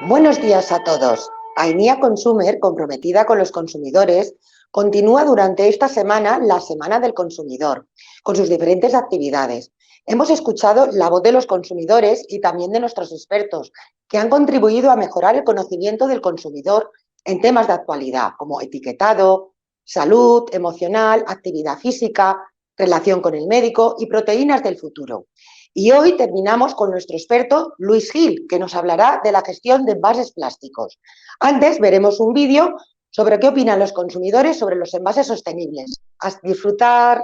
Buenos días a todos. Ainea Consumer, comprometida con los consumidores, continúa durante esta semana la Semana del Consumidor, con sus diferentes actividades. Hemos escuchado la voz de los consumidores y también de nuestros expertos, que han contribuido a mejorar el conocimiento del consumidor en temas de actualidad, como etiquetado, salud emocional, actividad física, relación con el médico y proteínas del futuro. Y hoy terminamos con nuestro experto Luis Gil, que nos hablará de la gestión de envases plásticos. Antes veremos un vídeo sobre qué opinan los consumidores sobre los envases sostenibles. A disfrutar.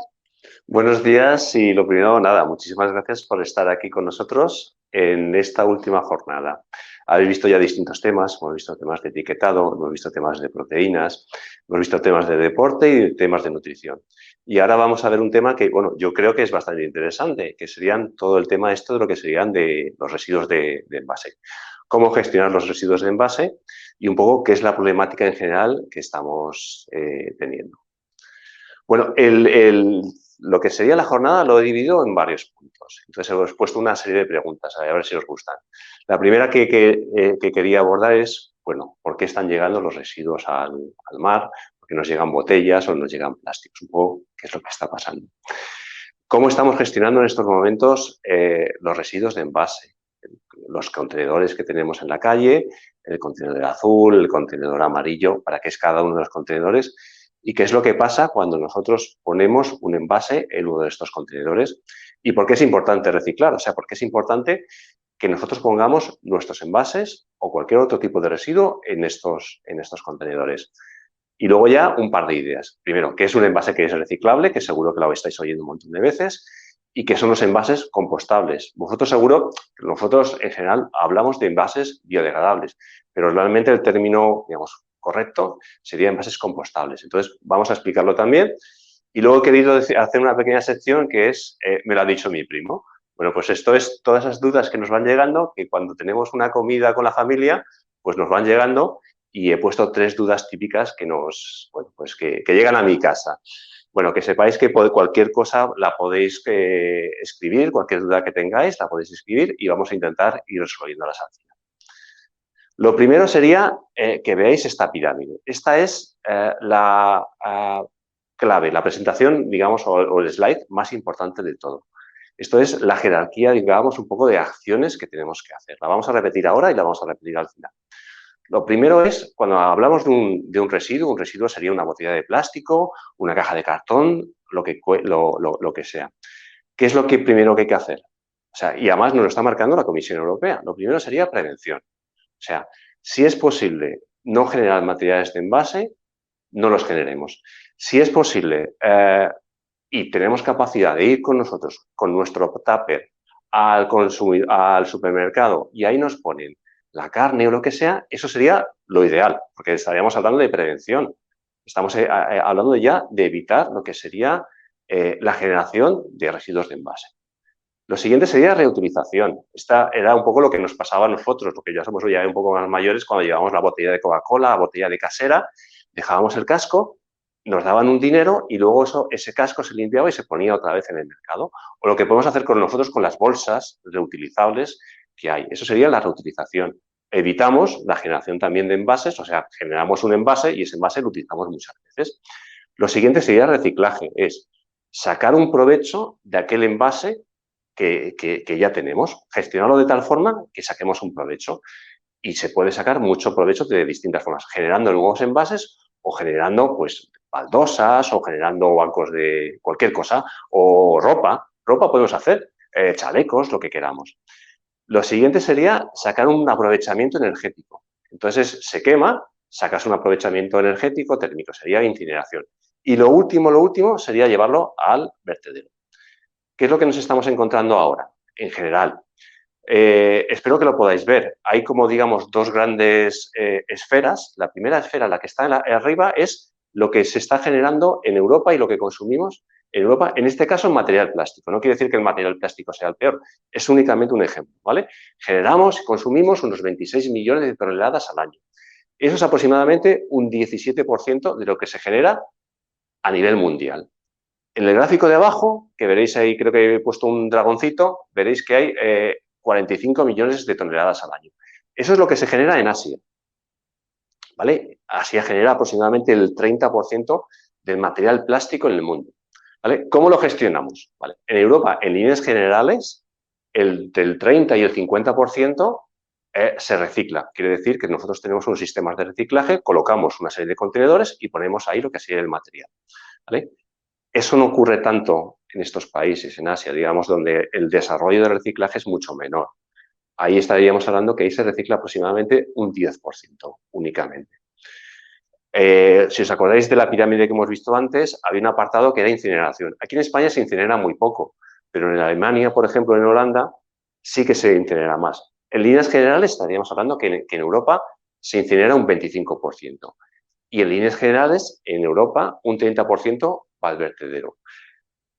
Buenos días y lo primero, nada, muchísimas gracias por estar aquí con nosotros en esta última jornada. Habéis visto ya distintos temas, hemos visto temas de etiquetado, hemos visto temas de proteínas, hemos visto temas de deporte y temas de nutrición. Y ahora vamos a ver un tema que, bueno, yo creo que es bastante interesante, que serían todo el tema esto de lo que serían de los residuos de envase. Cómo gestionar los residuos de envase y un poco qué es la problemática en general que estamos teniendo. Bueno, lo que sería la jornada lo he dividido en varios puntos. Entonces, os he puesto una serie de preguntas, a ver si os gustan. La primera que quería abordar es, bueno, ¿por qué están llegando los residuos al mar? ¿Por qué nos llegan botellas o nos llegan plásticos? Un poco, ¿qué es lo que está pasando? ¿Cómo estamos gestionando en estos momentos los residuos de envase? Los contenedores que tenemos en la calle, el contenedor azul, el contenedor amarillo, para qué es cada uno de los contenedores y qué es lo que pasa cuando nosotros ponemos un envase en uno de estos contenedores y por qué es importante reciclar, o sea, por qué es importante que nosotros pongamos nuestros envases o cualquier otro tipo de residuo en estos contenedores. Y luego ya un par de ideas. Primero, ¿qué es un envase que es reciclable? Que seguro que lo estáis oyendo un montón de veces. ¿Y qué son los envases compostables? Vosotros seguro, nosotros en general hablamos de envases biodegradables, pero realmente el término, digamos, correcto sería envases compostables. Entonces, vamos a explicarlo también. Y luego he querido hacer una pequeña sección que es, me lo ha dicho mi primo. Bueno, pues esto es todas esas dudas que nos van llegando, que cuando tenemos una comida con la familia, pues nos van llegando y he puesto 3 dudas típicas que bueno, pues que llegan a mi casa. Bueno, que sepáis que cualquier cosa la podéis escribir, cualquier duda que tengáis la podéis escribir y vamos a intentar ir resolviéndolas al final. Lo primero sería que veáis esta pirámide. Esta es la clave, la presentación, digamos, o el slide más importante de todo. Esto es la jerarquía, digamos, un poco de acciones que tenemos que hacer. La vamos a repetir ahora y la vamos a repetir al final. Lo primero es, cuando hablamos de un residuo sería una botella de plástico, una caja de cartón, lo que sea. ¿Qué es lo que primero que hay que hacer? O sea, y además nos lo está marcando la Comisión Europea. Lo primero sería prevención. O sea, si es posible no generar materiales de envase, no los generemos. Si es posible y tenemos capacidad de ir con nosotros, con nuestro tupper, al supermercado y ahí nos ponen la carne o lo que sea, eso sería lo ideal, porque estaríamos hablando de prevención. Estamos hablando ya de evitar lo que sería la generación de residuos de envase. Lo siguiente sería reutilización. Esta era un poco lo que nos pasaba a nosotros, lo que ya somos ya un poco más mayores, cuando llevábamos la botella de Coca-Cola, la botella de casera, dejábamos el casco, nos daban un dinero y luego ese casco se limpiaba y se ponía otra vez en el mercado. O lo que podemos hacer con nosotros con las bolsas reutilizables que hay. Eso sería la reutilización. Evitamos la generación también de envases, o sea, generamos un envase y ese envase lo utilizamos muchas veces. Lo siguiente sería reciclaje, es sacar un provecho de aquel envase que ya tenemos, gestionarlo de tal forma que saquemos un provecho. Y se puede sacar mucho provecho de distintas formas, generando nuevos envases o generando, pues, baldosas o generando bancos de cualquier cosa o ropa. Ropa podemos hacer, chalecos, lo que queramos. Lo siguiente sería sacar un aprovechamiento energético. Entonces, se quema, sacas un aprovechamiento energético térmico, sería incineración. Y lo último sería llevarlo al vertedero. ¿Qué es lo que nos estamos encontrando ahora, en general? Espero que lo podáis ver. Hay como, digamos, 2 grandes esferas. La primera esfera, la que está arriba, es lo que se está generando en Europa y lo que consumimos en Europa, en este caso en material plástico. No quiere decir que el material plástico sea el peor, es únicamente un ejemplo, ¿vale? Generamos y consumimos unos 26 millones de toneladas al año. Eso es aproximadamente un 17% de lo que se genera a nivel mundial. En el gráfico de abajo, que veréis ahí, creo que he puesto un dragoncito, veréis que hay 45 millones de toneladas al año. Eso es lo que se genera en Asia, ¿vale? Asia genera aproximadamente el 30% del material plástico en el mundo, ¿vale? ¿Cómo lo gestionamos? ¿Vale? En Europa, en líneas generales, del 30 y el 50% se recicla. Quiere decir que nosotros tenemos unos sistemas de reciclaje, colocamos una serie de contenedores y ponemos ahí lo que sería el material, ¿vale? Eso no ocurre tanto en estos países, en Asia, digamos, donde el desarrollo del reciclaje es mucho menor. Ahí estaríamos hablando que ahí se recicla aproximadamente un 10% únicamente. Si os acordáis de la pirámide que hemos visto antes, había un apartado que era incineración. Aquí en España se incinera muy poco, pero en Alemania, por ejemplo, en Holanda, sí que se incinera más. En líneas generales estaríamos hablando que en Europa se incinera un 25%. Y en líneas generales, en Europa, un 30% va al vertedero.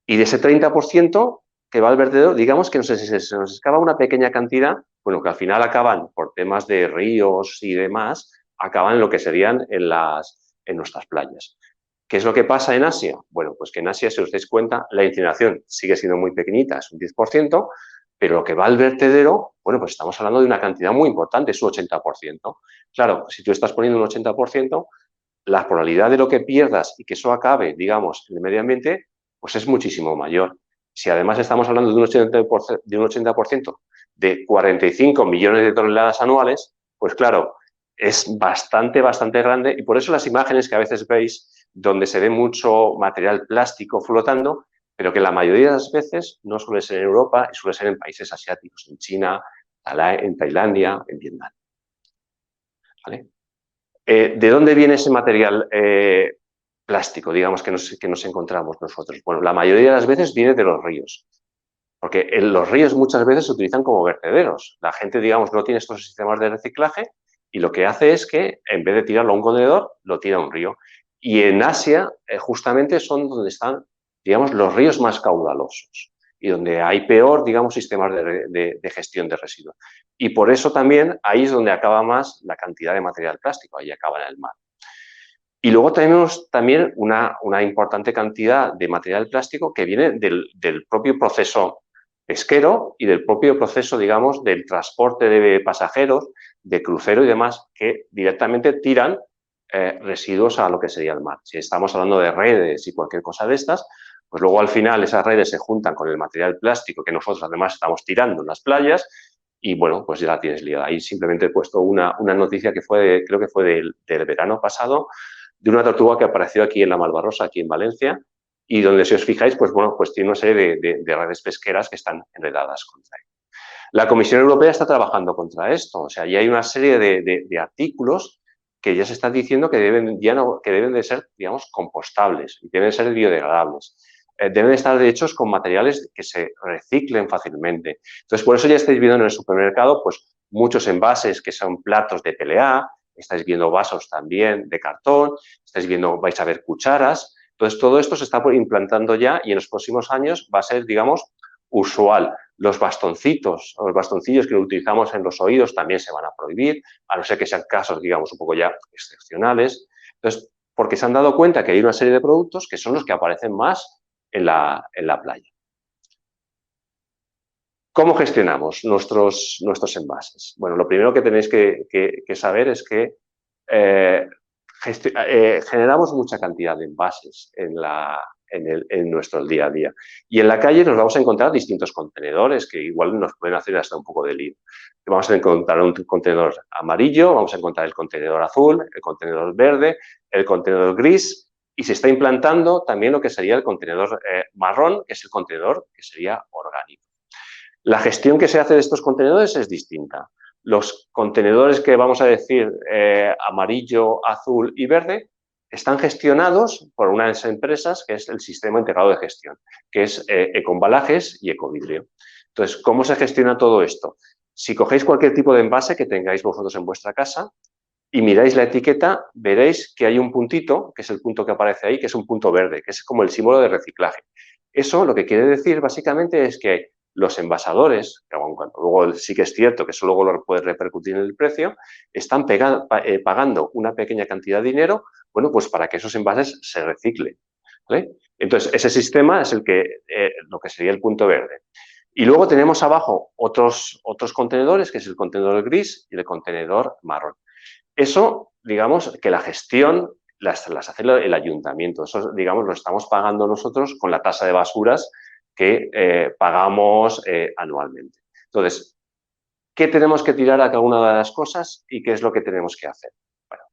Y de ese 30% que va al vertedero, digamos que se nos escapa una pequeña cantidad, bueno, que al final acaban por temas de ríos y demás, acaban en lo que serían en nuestras playas. ¿Qué es lo que pasa en Asia? Bueno, pues que en Asia, si os dais cuenta, la incineración sigue siendo muy pequeñita, es un 10%, pero lo que va al vertedero, bueno, pues estamos hablando de una cantidad muy importante, es un 80%. Claro, si tú estás poniendo un 80%, la probabilidad de lo que pierdas y que eso acabe, digamos, en el medio ambiente, pues es muchísimo mayor. Si además estamos hablando de un 80%, de 45 millones de toneladas anuales, pues claro, es bastante, bastante grande y por eso las imágenes que a veces veis donde se ve mucho material plástico flotando, pero que la mayoría de las veces no suele ser en Europa y suele ser en países asiáticos, en China, en Tailandia, en Vietnam. ¿Vale? ¿De dónde viene ese material plástico, digamos, que nos encontramos nosotros? Bueno, la mayoría de las veces viene de los ríos, porque los ríos muchas veces se utilizan como vertederos. La gente, digamos, no tiene estos sistemas de reciclaje y lo que hace es que, en vez de tirarlo a un contenedor, lo tira a un río. Y en Asia, justamente, son donde están, digamos, los ríos más caudalosos y donde hay peor, digamos, sistemas de gestión de residuos. Y por eso también ahí es donde acaba más la cantidad de material plástico, ahí acaba en el mar. Y luego tenemos también una importante cantidad de material plástico que viene del propio proceso pesquero y del propio proceso, digamos, del transporte de pasajeros, de crucero y demás, que directamente tiran residuos a lo que sería el mar. Si estamos hablando de redes y cualquier cosa de estas, pues luego al final esas redes se juntan con el material plástico que nosotros además estamos tirando en las playas y bueno, pues ya la tienes liada. Ahí simplemente he puesto una noticia que creo que fue del verano pasado, de una tortuga que apareció aquí en la Malvarrosa, aquí en Valencia, y donde si os fijáis, pues bueno, pues tiene una serie de redes pesqueras que están enredadas contra él. La Comisión Europea está trabajando contra esto, o sea, ya hay una serie de artículos que ya se están diciendo que deben de ser, digamos, compostables y deben ser biodegradables. Deben estar hechos con materiales que se reciclen fácilmente. Entonces, por eso ya estáis viendo en el supermercado, pues, muchos envases que son platos de PLA, estáis viendo vasos también de cartón, vais a ver cucharas. Entonces, todo esto se está implantando ya y en los próximos años va a ser, digamos, usual. Los bastoncitos o los bastoncillos que utilizamos en los oídos también se van a prohibir, a no ser que sean casos, digamos, un poco ya excepcionales. Entonces, porque se han dado cuenta que hay una serie de productos que son los que aparecen más en la playa. ¿Cómo gestionamos nuestros envases? Bueno, lo primero que tenéis que saber es que generamos mucha cantidad de envases en nuestro día a día. Y en la calle nos vamos a encontrar distintos contenedores que igual nos pueden hacer hasta un poco de lío. Vamos a encontrar un contenedor amarillo, vamos a encontrar el contenedor azul, el contenedor verde, el contenedor gris y se está implantando también lo que sería el contenedor marrón, que es el contenedor que sería orgánico. La gestión que se hace de estos contenedores es distinta. Los contenedores que vamos a decir amarillo, azul y verde están gestionados por unas empresas que es el Sistema Integrado de Gestión, que es Ecoembalajes y Ecovidrio. Entonces, ¿cómo se gestiona todo esto? Si cogéis cualquier tipo de envase que tengáis vosotros en vuestra casa y miráis la etiqueta, veréis que hay un puntito, que es el punto que aparece ahí, que es un punto verde, que es como el símbolo de reciclaje. Eso lo que quiere decir básicamente es que los envasadores, que luego sí que es cierto que eso luego lo puede repercutir en el precio, están pagando una pequeña cantidad de dinero, bueno, pues para que esos envases se reciclen, ¿vale? Entonces, ese sistema es lo que sería el punto verde. Y luego tenemos abajo otros contenedores, que es el contenedor gris y el contenedor marrón. Eso, digamos, que la gestión las hace el ayuntamiento. Eso, digamos, lo estamos pagando nosotros con la tasa de basuras que pagamos anualmente. Entonces, ¿qué tenemos que tirar a cada una de las cosas y qué es lo que tenemos que hacer? Bueno,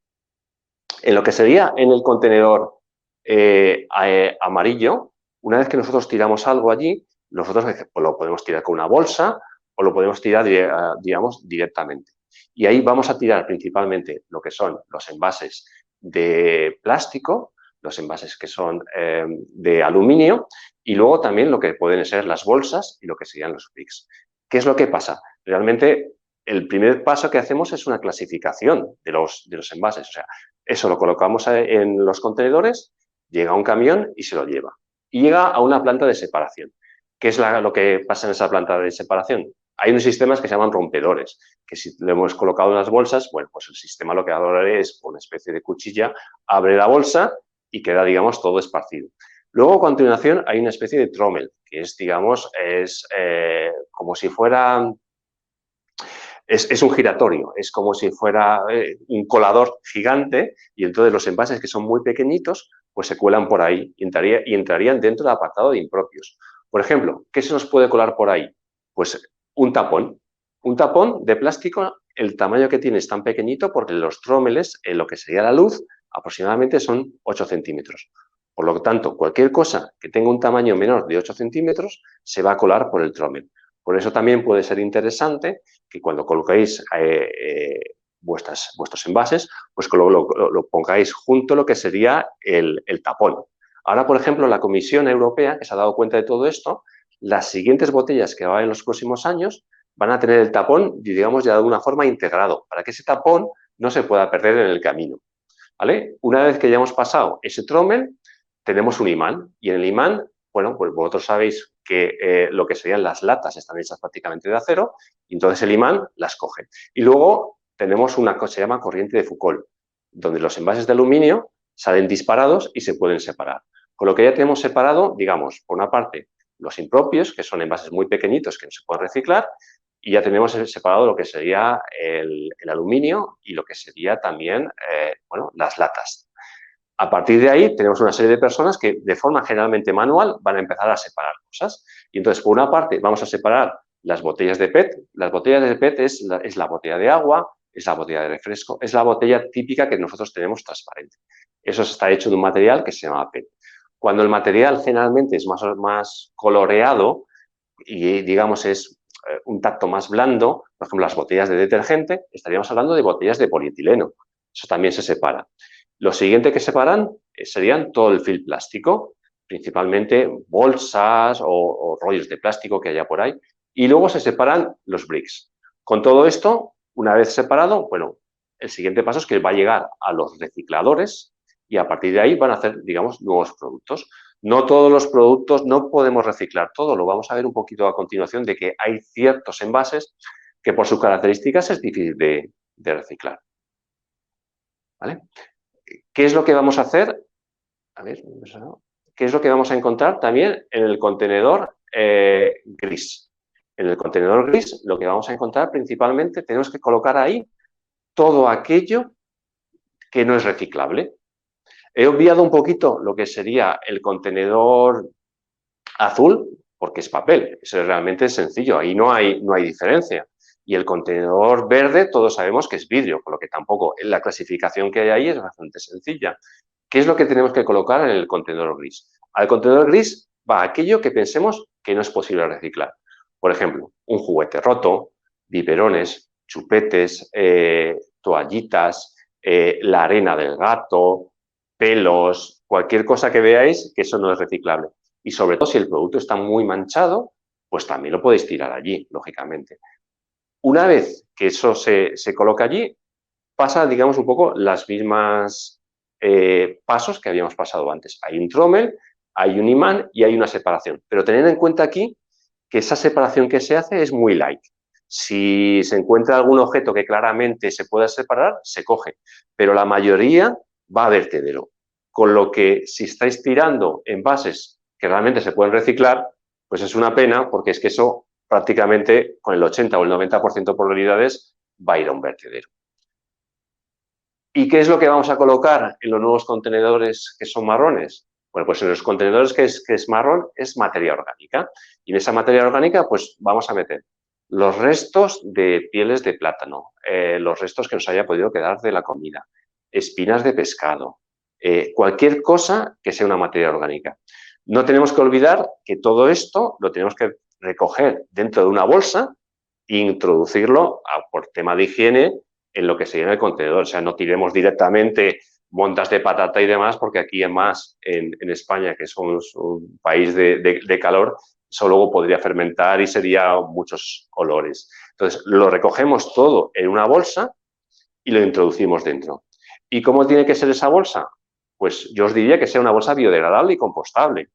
en lo que sería en el contenedor amarillo, una vez que nosotros tiramos algo allí, nosotros pues, lo podemos tirar con una bolsa o lo podemos tirar, digamos, directamente. Y ahí vamos a tirar principalmente lo que son los envases de plástico, los envases que son de aluminio y luego también lo que pueden ser las bolsas y lo que serían los bricks. ¿Qué es lo que pasa? Realmente el primer paso que hacemos es una clasificación de los envases. O sea, eso lo colocamos en los contenedores, llega un camión y se lo lleva. Y llega a una planta de separación. ¿Qué es lo que pasa en esa planta de separación? Hay unos sistemas que se llaman rompedores, que si le hemos colocado en las bolsas, bueno, pues el sistema lo que hará es, con una especie de cuchilla, abre la bolsa y queda, digamos, todo esparcido. Luego, a continuación, hay una especie de trommel, que es, digamos, como si fuera... Es un giratorio, es como si fuera un colador gigante y entonces los envases que son muy pequeñitos pues se cuelan por ahí y entrarían dentro del apartado de impropios. Por ejemplo, ¿qué se nos puede colar por ahí? Pues un tapón. Un tapón de plástico, el tamaño que tiene es tan pequeñito porque los trómeles, en lo que sería la luz, aproximadamente son 8 centímetros. Por lo tanto, cualquier cosa que tenga un tamaño menor de 8 centímetros se va a colar por el trómel. Por eso también puede ser interesante que cuando coloquéis vuestros envases, pues que lo pongáis junto a lo que sería el tapón. Ahora, por ejemplo, la Comisión Europea, que se ha dado cuenta de todo esto, las siguientes botellas que va en los próximos años van a tener el tapón, digamos, ya de una forma integrado, para que ese tapón no se pueda perder en el camino. ¿Vale? Una vez que ya hemos pasado ese trommel, tenemos un imán y en el imán, bueno, pues vosotros sabéis que lo que serían las latas están hechas prácticamente de acero y entonces el imán las coge. Y luego tenemos una cosa que se llama corriente de Foucault, donde los envases de aluminio salen disparados y se pueden separar. Con lo que ya tenemos separado, digamos, por una parte, los impropios, que son envases muy pequeñitos que no se pueden reciclar, y ya tenemos separado lo que sería el aluminio y lo que sería también, bueno, las latas. A partir de ahí tenemos una serie de personas que de forma generalmente manual van a empezar a separar cosas. Y entonces, por una parte, vamos a separar las botellas de PET. Las botellas de PET es la botella de agua, es la botella de refresco, es la botella típica que nosotros tenemos transparente. Eso está hecho de un material que se llama PET. Cuando el material generalmente es más coloreado y, digamos, es un tacto más blando, por ejemplo, las botellas de detergente, estaríamos hablando de botellas de polietileno. Eso también se separa. Lo siguiente que separan serían todo el film plástico, principalmente bolsas o rollos de plástico que haya por ahí, y luego se separan los bricks. Con todo esto, una vez separado, bueno, el siguiente paso es que va a llegar a los recicladores y a partir de ahí van a hacer, digamos, nuevos productos. No todos los productos, no podemos reciclar todo, lo vamos a ver un poquito a continuación de que hay ciertos envases que por sus características es difícil de reciclar. ¿Vale? ¿Qué es lo que vamos a hacer? A ver, ¿qué es lo que vamos a encontrar también en el contenedor gris? En el contenedor gris lo que vamos a encontrar principalmente, tenemos que colocar ahí todo aquello que no es reciclable. He obviado un poquito lo que sería el contenedor azul, porque es papel, eso realmente es sencillo, ahí no hay diferencia. Y el contenedor verde, todos sabemos que es vidrio, por lo que tampoco la clasificación que hay ahí es bastante sencilla. ¿Qué es lo que tenemos que colocar en el contenedor gris? Al contenedor gris va aquello que pensemos que no es posible reciclar. Por ejemplo, un juguete roto, biberones, chupetes, toallitas, la arena del gato, pelos, cualquier cosa que veáis que eso no es reciclable. Y sobre todo si el producto está muy manchado, pues también lo podéis tirar allí, lógicamente. Una vez que eso se coloca allí, pasa, digamos, un poco las mismas pasos que habíamos pasado antes. Hay un trommel, hay un imán y hay una separación. Pero tened en cuenta aquí que esa separación que se hace es muy light. Si se encuentra algún objeto que claramente se pueda separar, se coge. Pero la mayoría va a vertedero. Con lo que si estáis tirando envases que realmente se pueden reciclar, pues es una pena porque es que eso prácticamente con el 80 o el 90% de probabilidades va a ir a un vertedero. ¿Y qué es lo que vamos a colocar en los nuevos contenedores que son marrones? Bueno, pues en los contenedores que es marrón es materia orgánica. Y en esa materia orgánica, pues vamos a meter los restos de pieles de plátano, los restos que nos haya podido quedar de la comida, espinas de pescado, cualquier cosa que sea una materia orgánica. No tenemos que olvidar que todo esto lo tenemos que recoger dentro de una bolsa e introducirlo por tema de higiene en lo que sería en el contenedor. O sea, no tiremos directamente montas de patata y demás, porque aquí además en España, que somos un país de calor, eso luego podría fermentar y sería muchos olores. Entonces, lo recogemos todo en una bolsa y lo introducimos dentro. ¿Y cómo tiene que ser esa bolsa? Pues yo os diría que sea una bolsa biodegradable y compostable.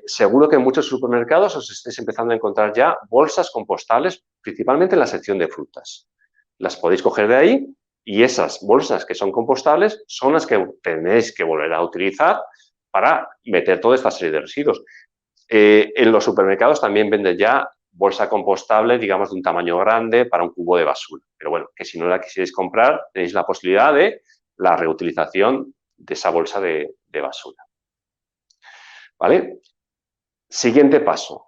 Seguro que en muchos supermercados os estáis empezando a encontrar ya bolsas compostables, principalmente en la sección de frutas. Las podéis coger de ahí y esas bolsas que son compostables son las que tenéis que volver a utilizar para meter toda esta serie de residuos. En los supermercados también venden ya bolsa compostable, digamos, de un tamaño grande para un cubo de basura. Pero bueno, que si no la quisierais comprar, tenéis la posibilidad de la reutilización de esa bolsa de basura. ¿Vale? Siguiente paso.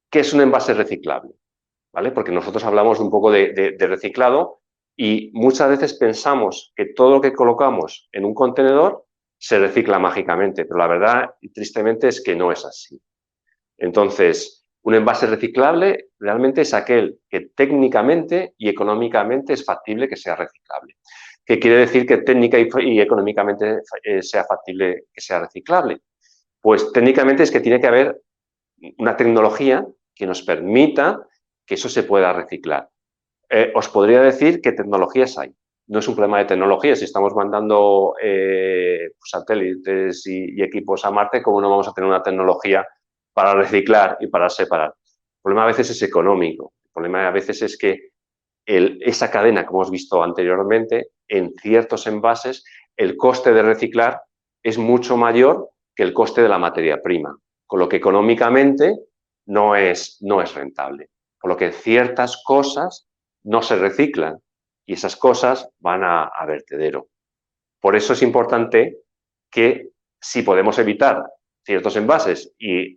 ¿Qué es un envase reciclable? ¿Vale? Porque nosotros hablamos un poco de reciclado y muchas veces pensamos que todo lo que colocamos en un contenedor se recicla mágicamente, pero la verdad, tristemente, es que no es así. Entonces, un envase reciclable realmente es aquel que técnicamente y económicamente es factible que sea reciclable. ¿Qué quiere decir que técnica y económicamente sea factible que sea reciclable? Pues técnicamente es que tiene que haber una tecnología que nos permita que eso se pueda reciclar. Os podría decir qué tecnologías hay. No es un problema de tecnología. Si estamos mandando satélites y equipos a Marte, ¿cómo no vamos a tener una tecnología para reciclar y para separar? El problema a veces es económico. El problema a veces es que esa cadena, como hemos visto anteriormente, en ciertos envases, el coste de reciclar es mucho mayor que el coste de la materia prima, con lo que económicamente no es rentable. Por lo que ciertas cosas no se reciclan y esas cosas van a vertedero. Por eso es importante que si podemos evitar ciertos envases y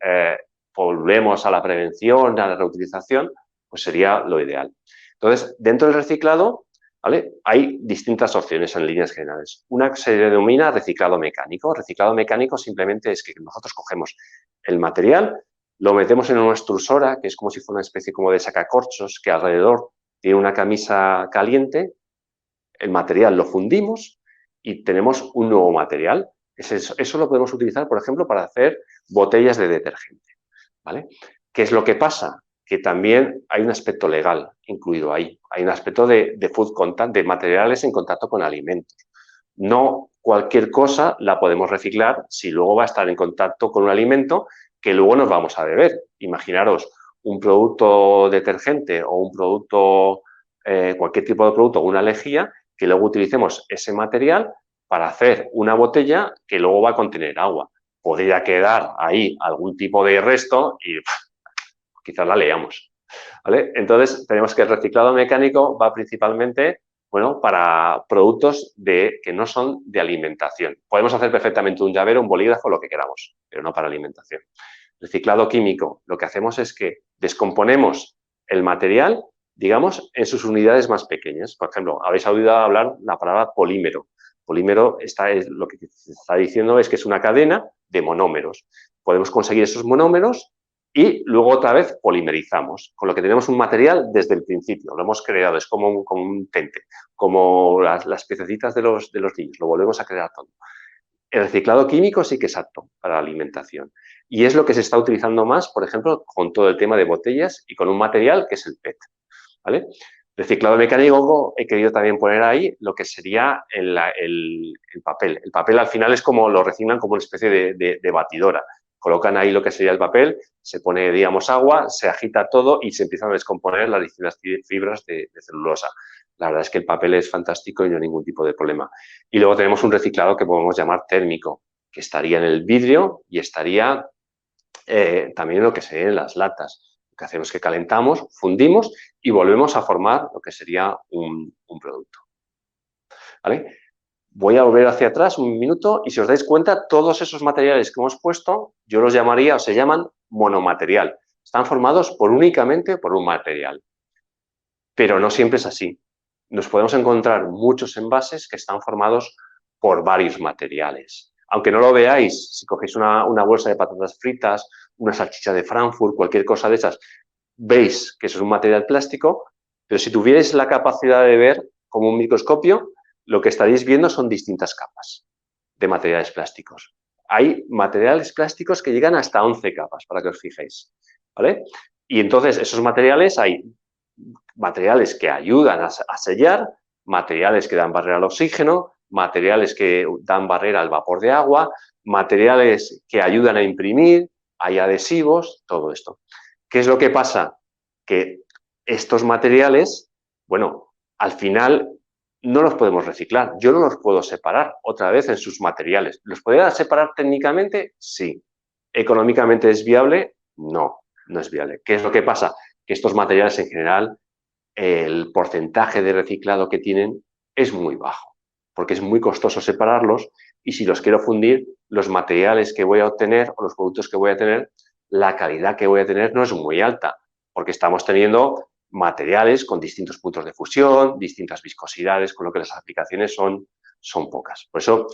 volvemos a la prevención, a la reutilización, pues sería lo ideal. Entonces, dentro del reciclado, ¿vale? Hay distintas opciones en líneas generales. Una se denomina reciclado mecánico. Reciclado mecánico simplemente es que nosotros cogemos el material, lo metemos en una extrusora, que es como si fuera una especie como de sacacorchos, que alrededor tiene una camisa caliente, el material lo fundimos y tenemos un nuevo material. Eso lo podemos utilizar, por ejemplo, para hacer botellas de detergente, ¿vale? ¿Qué es lo que pasa? Que también hay un aspecto legal incluido ahí. Hay un aspecto de food contact, de materiales en contacto con alimentos. No cualquier cosa la podemos reciclar si luego va a estar en contacto con un alimento que luego nos vamos a beber. Imaginaros un producto detergente o un producto, cualquier tipo de producto o una lejía, que luego utilicemos ese material para hacer una botella que luego va a contener agua. Podría quedar ahí algún tipo de resto y quizás la leamos, ¿vale? Entonces, tenemos que el reciclado mecánico va principalmente, bueno, para productos que no son de alimentación. Podemos hacer perfectamente un llavero, un bolígrafo, lo que queramos, pero no para alimentación. Reciclado químico, lo que hacemos es que descomponemos el material, digamos, en sus unidades más pequeñas. Por ejemplo, habéis oído hablar la palabra polímero. Polímero lo que se está diciendo es que es una cadena de monómeros. Podemos conseguir esos monómeros y luego otra vez polimerizamos, con lo que tenemos un material desde el principio. Lo hemos creado, es como un tente, como las piececitas de los niños, lo volvemos a crear todo. El reciclado químico sí que es apto para la alimentación y es lo que se está utilizando más, por ejemplo, con todo el tema de botellas y con un material que es el PET, ¿vale? Reciclado mecánico, he querido también poner ahí lo que sería el papel. El papel al final es como lo reciclan como una especie de batidora. Colocan ahí lo que sería el papel, se pone, digamos, agua, se agita todo y se empiezan a descomponer las distintas fibras de celulosa. La verdad es que el papel es fantástico y no hay ningún tipo de problema. Y luego tenemos un reciclado que podemos llamar térmico, que estaría en el vidrio y estaría también en lo que serían las latas. que hacemos es que calentamos, fundimos y volvemos a formar lo que sería un producto. ¿Vale? Voy a volver hacia atrás un minuto y si os dais cuenta, todos esos materiales que hemos puesto, yo los llamaría o se llaman monomaterial. Están formados únicamente por un material. Pero no siempre es así. Nos podemos encontrar muchos envases que están formados por varios materiales. Aunque no lo veáis, si cogéis una bolsa de patatas fritas, una salchicha de Frankfurt, cualquier cosa de esas, veis que eso es un material plástico, pero si tuvierais la capacidad de ver como un microscopio, lo que estaréis viendo son distintas capas de materiales plásticos. Hay materiales plásticos que llegan hasta 11 capas, para que os fijéis, ¿vale? Y entonces, esos materiales, hay materiales que ayudan a sellar, materiales que dan barrera al oxígeno, materiales que dan barrera al vapor de agua, materiales que ayudan a imprimir, hay adhesivos, todo esto. ¿Qué es lo que pasa? Que estos materiales, bueno, al final no los podemos reciclar. Yo no los puedo separar otra vez en sus materiales. ¿Los podría separar técnicamente? Sí. ¿Económicamente es viable? No, no es viable. ¿Qué es lo que pasa? Que estos materiales en general, el porcentaje de reciclado que tienen es muy bajo, porque es muy costoso separarlos y si los quiero fundir, los materiales que voy a obtener o los productos que voy a tener, la calidad que voy a tener no es muy alta, porque estamos teniendo materiales con distintos puntos de fusión, distintas viscosidades, con lo que las aplicaciones son pocas. Por eso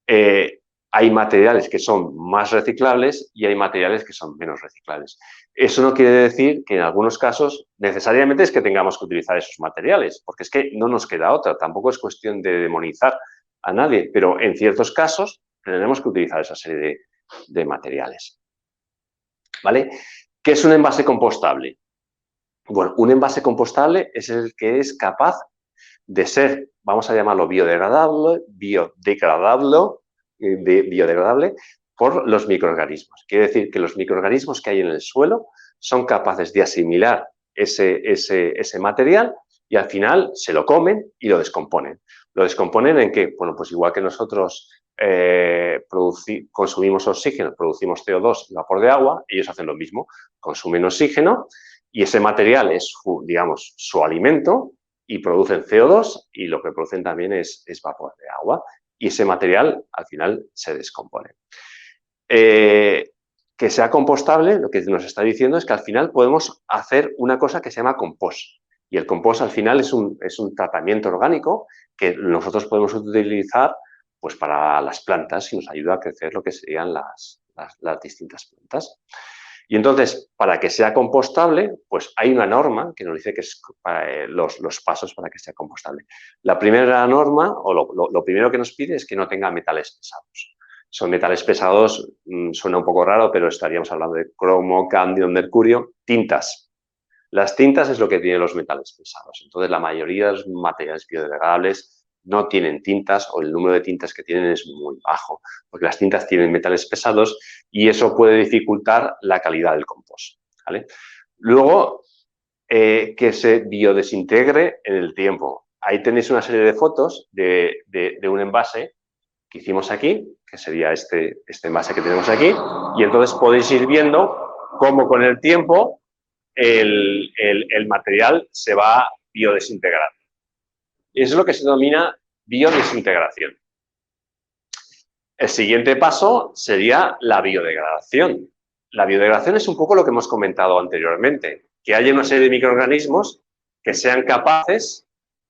hay materiales que son más reciclables y hay materiales que son menos reciclables. Eso no quiere decir que en algunos casos necesariamente es que tengamos que utilizar esos materiales, porque es que no nos queda otra. Tampoco es cuestión de demonizar a nadie, pero en ciertos casos tenemos que utilizar esa serie de materiales. ¿Vale? ¿Qué es un envase compostable? Bueno, un envase compostable es el que es capaz de ser, vamos a llamarlo biodegradable por los microorganismos. Quiere decir que los microorganismos que hay en el suelo son capaces de asimilar ese material y al final se lo comen y lo descomponen. ¿Lo descomponen en qué? Bueno, pues igual que nosotros consumimos oxígeno, producimos CO2 y vapor de agua, ellos hacen lo mismo, consumen oxígeno y ese material es, digamos, su alimento y producen CO2 y lo que producen también es vapor de agua y ese material al final se descompone. Que sea compostable, lo que nos está diciendo es que al final podemos hacer una cosa que se llama compost y el compost al final es un tratamiento orgánico que nosotros podemos utilizar pues para las plantas y nos ayuda a crecer lo que serían las distintas plantas. Y entonces, para que sea compostable, pues hay una norma que nos dice que es los pasos para que sea compostable. La primera norma, o lo primero que nos pide es que no tenga metales pesados. Son metales pesados, suena un poco raro, pero estaríamos hablando de cromo, cadmio, mercurio, tintas. Las tintas es lo que tienen los metales pesados. Entonces, la mayoría de los materiales biodegradables no tienen tintas o el número de tintas que tienen es muy bajo, porque las tintas tienen metales pesados y eso puede dificultar la calidad del compost, ¿vale? Luego, que se biodesintegre en el tiempo. Ahí tenéis una serie de fotos de un envase que hicimos aquí, que sería este envase que tenemos aquí, y entonces podéis ir viendo cómo con el tiempo el material se va biodesintegrando. Eso es lo que se denomina biodesintegración. El siguiente paso sería la biodegradación. La biodegradación es un poco lo que hemos comentado anteriormente, que haya una serie de microorganismos que sean capaces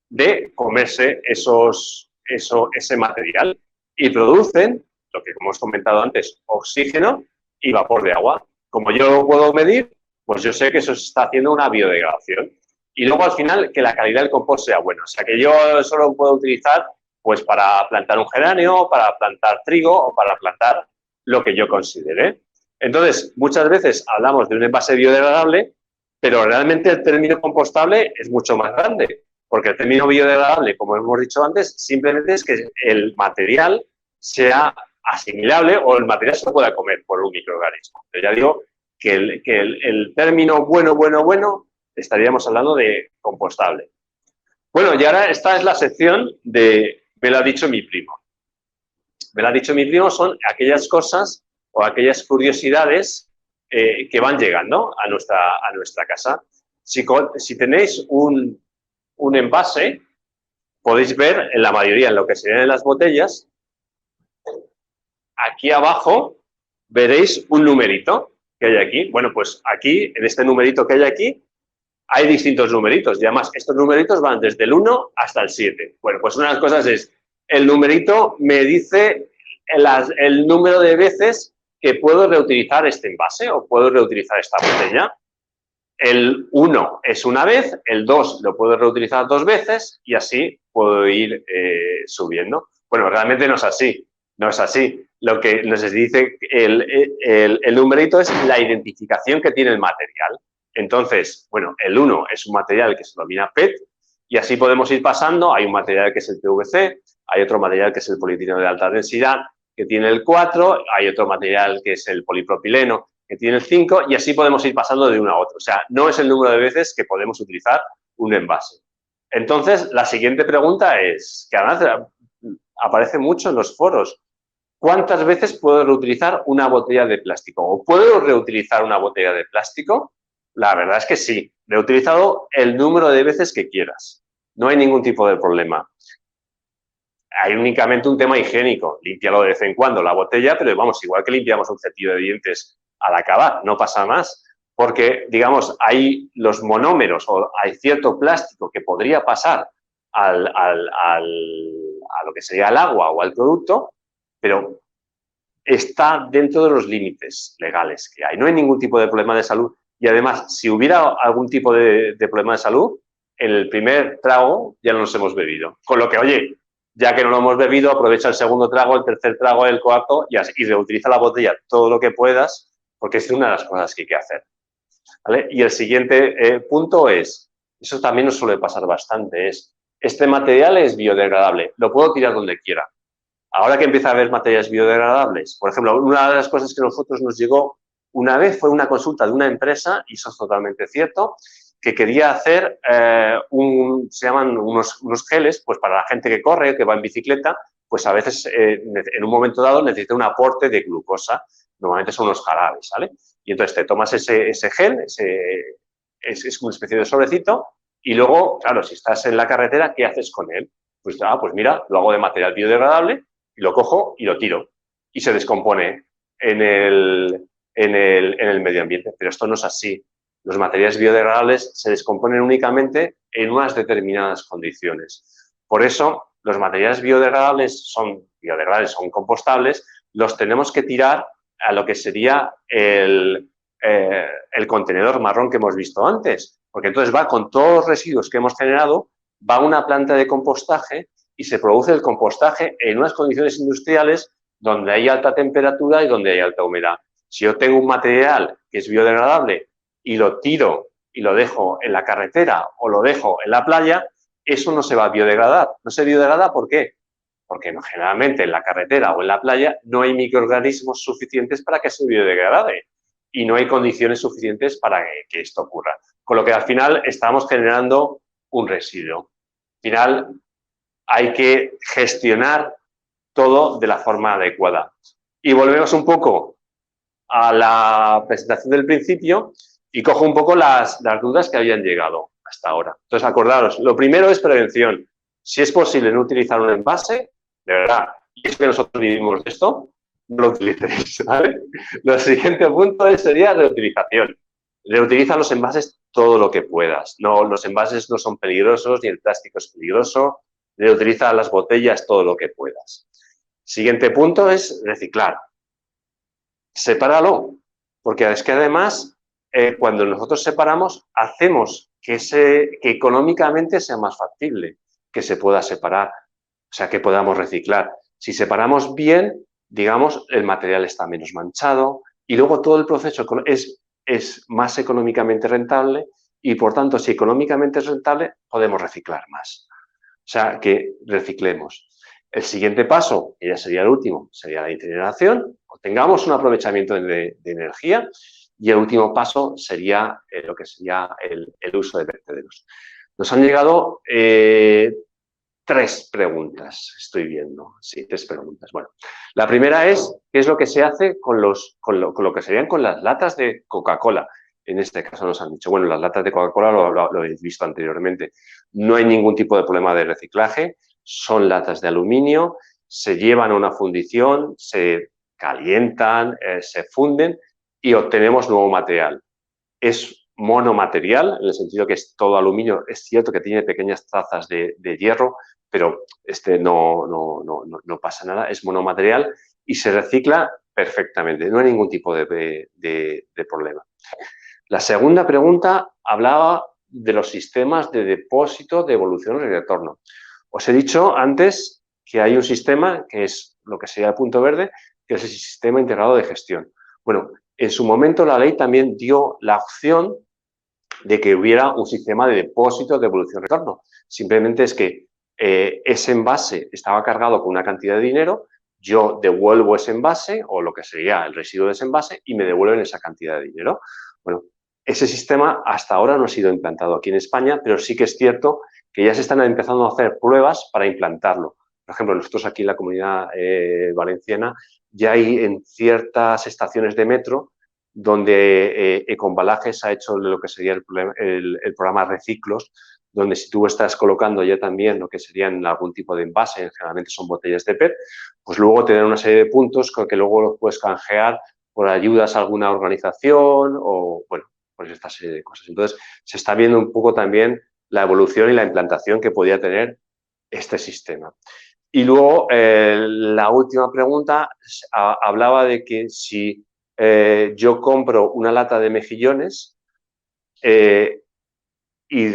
de comerse ese material y producen, lo que hemos comentado antes, oxígeno y vapor de agua. Como yo lo puedo medir, pues yo sé que eso se está haciendo una biodegradación. Y luego, al final, que la calidad del compost sea buena. O sea, que yo solo puedo utilizar pues para plantar un geranio, para plantar trigo o para plantar lo que yo considere. Entonces, muchas veces hablamos de un envase biodegradable, pero realmente el término compostable es mucho más grande, porque el término biodegradable, como hemos dicho antes, simplemente es que el material sea asimilable o el material se pueda comer por un microorganismo. Pero ya digo que el término bueno, estaríamos hablando de compostable. Bueno, y ahora esta es la sección de me lo ha dicho mi primo. Me lo ha dicho mi primo son aquellas cosas o aquellas curiosidades que van llegando a nuestra casa. Si tenéis un envase, podéis ver en la mayoría, en lo que serían las botellas, aquí abajo veréis un numerito que hay aquí. Bueno, pues aquí, en este numerito que hay aquí, hay distintos numeritos. Y además, estos numeritos van desde el 1 hasta el 7. Bueno, pues una de las cosas es, el numerito me dice el número de veces que puedo reutilizar este envase o puedo reutilizar esta botella. El 1 es una vez, el 2 lo puedo reutilizar 2 veces y así puedo ir subiendo. Bueno, realmente no es así, no es así. Lo que nos dice el numerito es la identificación que tiene el material. Entonces, bueno, el 1 es un material que se denomina PET y así podemos ir pasando. Hay un material que es el PVC, hay otro material que es el polietileno de alta densidad que tiene el 4, hay otro material que es el polipropileno que tiene el 5 y así podemos ir pasando de uno a otro. O sea, no es el número de veces que podemos utilizar un envase. Entonces, la siguiente pregunta es, que además aparece mucho en los foros, ¿cuántas veces puedo reutilizar una botella de plástico? ¿O puedo reutilizar una botella de plástico? La verdad es que sí. Reutilizado el número de veces que quieras. No hay ningún tipo de problema. Hay únicamente un tema higiénico. Límpialo de vez en cuando la botella, pero vamos, igual que limpiamos un cepillo de dientes al acabar, no pasa más. Porque, digamos, hay los monómeros o hay cierto plástico que podría pasar a lo que sería el agua o al producto, pero está dentro de los límites legales que hay. No hay ningún tipo de problema de salud. Y además, si hubiera algún tipo de problema de salud, el primer trago ya no nos hemos bebido. Con lo que, oye, ya que no lo hemos bebido, aprovecha el segundo trago, el tercer trago, el cuarto y reutiliza la botella todo lo que puedas, porque es una de las cosas que hay que hacer. ¿Vale? Y el siguiente punto es, eso también nos suele pasar bastante, es, este material es biodegradable, lo puedo tirar donde quiera. Ahora que empieza a haber materiales biodegradables, por ejemplo, una de las cosas que a nosotros nos llegó una vez fue una consulta de una empresa, y eso es totalmente cierto, que quería hacer, se llaman unos geles, pues para la gente que corre, que va en bicicleta, pues a veces en un momento dado necesita un aporte de glucosa, normalmente son unos jarabes, ¿vale? Y entonces te tomas ese gel, es una especie de sobrecito, y luego, claro, si estás en la carretera, ¿qué haces con él? Pues mira, lo hago de material biodegradable, y lo cojo y lo tiro. Y se descompone en el medio ambiente. Pero esto no es así. Los materiales biodegradables se descomponen únicamente en unas determinadas condiciones. Por eso, los materiales biodegradables son compostables, los tenemos que tirar a lo que sería el contenedor marrón que hemos visto antes. Porque entonces va con todos los residuos que hemos generado, va a una planta de compostaje y se produce el compostaje en unas condiciones industriales donde hay alta temperatura y donde hay alta humedad. Si yo tengo un material que es biodegradable y lo tiro y lo dejo en la carretera o lo dejo en la playa, eso no se va a biodegradar. ¿No se biodegrada por qué? Porque generalmente en la carretera o en la playa no hay microorganismos suficientes para que se biodegrade y no hay condiciones suficientes para que esto ocurra. Con lo que al final estamos generando un residuo. Al final hay que gestionar todo de la forma adecuada. Y volvemos un poco a la presentación del principio y cojo un poco las dudas que habían llegado hasta ahora. Entonces, acordaros, lo primero es prevención. Si es posible no utilizar un envase, de verdad, y es que nosotros vivimos de esto, no lo utilicéis, ¿vale? Lo siguiente punto sería reutilización. Reutiliza los envases todo lo que puedas. No, los envases no son peligrosos, ni el plástico es peligroso. Reutiliza las botellas todo lo que puedas. Siguiente punto es reciclar. Sepáralo, porque es que además, cuando nosotros separamos, hacemos que económicamente sea más factible, que se pueda separar, o sea, que podamos reciclar. Si separamos bien, digamos, el material está menos manchado y luego todo el proceso es más económicamente rentable y, por tanto, si económicamente es rentable, podemos reciclar más. O sea, que reciclemos. El siguiente paso, que ya sería el último, sería la incineración. Tengamos un aprovechamiento de energía y el último paso sería lo que sería el uso de vertederos. Nos han llegado tres preguntas, estoy viendo. Sí, tres preguntas. Bueno, la primera es, ¿qué es lo que se hace con lo que serían con las latas de Coca-Cola? En este caso nos han dicho, bueno, las latas de Coca-Cola lo habéis visto anteriormente. No hay ningún tipo de problema de reciclaje, son latas de aluminio, se llevan a una fundición, se calientan, se funden y obtenemos nuevo material. Es monomaterial, en el sentido que es todo aluminio. Es cierto que tiene pequeñas trazas de hierro, pero no pasa nada, es monomaterial y se recicla perfectamente, no hay ningún tipo de problema. La segunda pregunta hablaba de los sistemas de depósito, devolución y retorno. Os he dicho antes que hay un sistema que es lo que sería el punto verde, que es el sistema integrado de gestión. Bueno, en su momento la ley también dio la opción de que hubiera un sistema de depósito, devolución y retorno. Simplemente es que ese envase estaba cargado con una cantidad de dinero, yo devuelvo ese envase o lo que sería el residuo de ese envase y me devuelven esa cantidad de dinero. Bueno, ese sistema hasta ahora no ha sido implantado aquí en España, pero sí que es cierto que ya se están empezando a hacer pruebas para implantarlo. Por ejemplo, nosotros aquí en la Comunidad Valenciana ya hay en ciertas estaciones de metro donde Ecomballajes ha hecho lo que sería el programa Reciclos, donde si tú estás colocando ya también lo que serían algún tipo de envase, generalmente son botellas de PET, pues luego te dan una serie de puntos con que luego los puedes canjear por ayudas a alguna organización o, bueno, pues esta serie de cosas. Entonces, se está viendo un poco también la evolución y la implantación que podía tener este sistema. Y luego, la última pregunta hablaba de que si yo compro una lata de mejillones y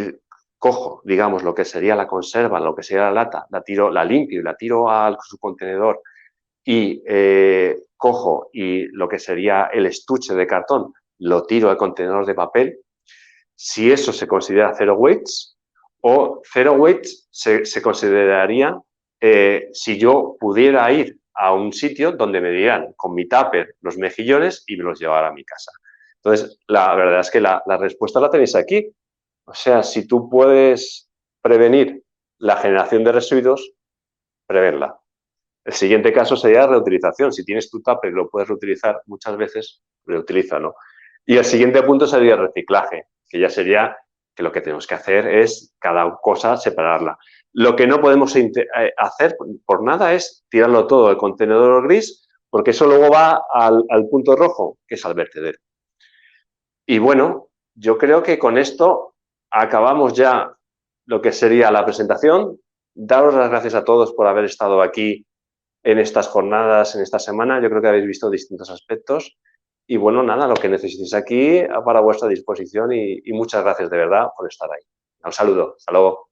cojo, digamos, lo que sería la conserva, lo que sería la lata, la limpio y la tiro al su contenedor y cojo y lo que sería el estuche de cartón, lo tiro al contenedor de papel, si eso se considera zero waste o zero waste se consideraría si yo pudiera ir a un sitio donde me dieran con mi tupper los mejillones y me los llevara a mi casa. Entonces, la verdad es que la respuesta la tenéis aquí. O sea, si tú puedes prevenir la generación de residuos, prevenla. El siguiente caso sería reutilización. Si tienes tu tupper y lo puedes reutilizar muchas veces, reutilízalo. Y el siguiente punto sería el reciclaje, que ya sería que lo que tenemos que hacer es cada cosa separarla. Lo que no podemos hacer por nada es tirarlo todo al contenedor gris, porque eso luego va al punto rojo, que es al vertedero. Y bueno, yo creo que con esto acabamos ya lo que sería la presentación. Daros las gracias a todos por haber estado aquí en estas jornadas, en esta semana. Yo creo que habéis visto distintos aspectos. Y bueno, nada, lo que necesitéis aquí para vuestra disposición y muchas gracias de verdad por estar ahí. Un saludo. Hasta luego.